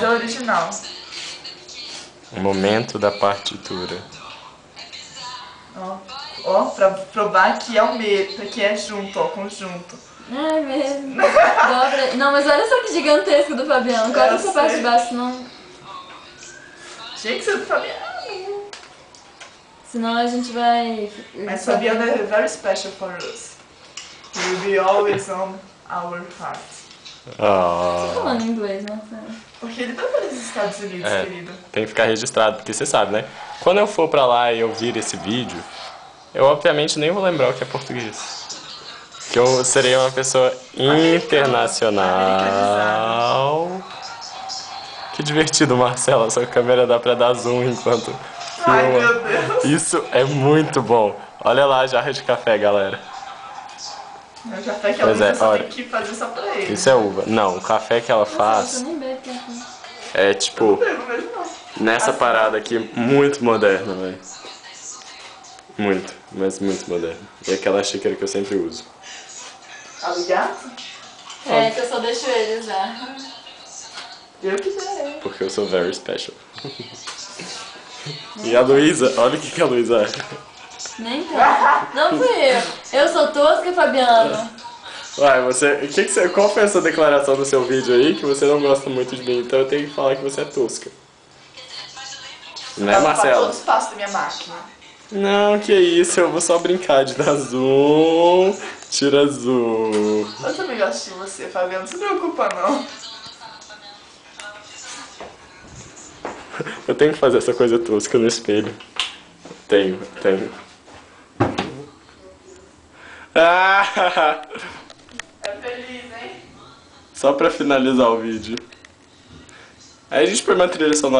É original. O momento da partitura. Ó, pra provar que é o mesmo, que é junto, ó, conjunto. É mesmo. Dobra. Não, mas olha só que gigantesco do Fabiano. Corta essa parte de baixo, senão... Tinha que ser do Fabiano. Senão a gente vai... Mas Fabiano é very special for us. He will be always on our heart. Tô falando inglês, né? Porque ele tá nos Estados Unidos, querido. Tem que ficar registrado, porque você sabe, né? Quando eu for pra lá e eu vir esse vídeo, eu obviamente nem vou lembrar o que é português. Que eu serei uma pessoa internacional. Que divertido, Marcela. Sua câmera dá pra dar zoom enquanto filma. Ai, meu Deus. Isso é muito bom. Olha lá a jarra de café, galera. O café que a Luísa só tem que fazer só pra ele. Isso é uva. Não, o café que ela faz é tipo... Nessa parada aqui, muito moderna, velho. Muito, mas muito moderna. E aquela xícara que eu sempre uso. Obrigado? É, que eu só deixo ele usar. Eu quiser. Porque eu sou very special. E a Luísa, olha o que a Luísa é. Nem tanto. Não fui eu. Eu sou tosca, Fabiano. Uai, qual foi essa declaração no seu vídeo aí? Que você não gosta muito de mim, então eu tenho que falar que você é tosca. Né, Marcela? Todo o espaço da minha máquina. Não, que isso, eu vou só brincar de dar zoom, tira zoom. Eu também gosto de você, Fabiano, não se preocupa não. Eu tenho que fazer essa coisa tosca no espelho. Tenho. Ah! É feliz, hein? Só pra finalizar o vídeo. Aí a gente põe uma trilha sonora.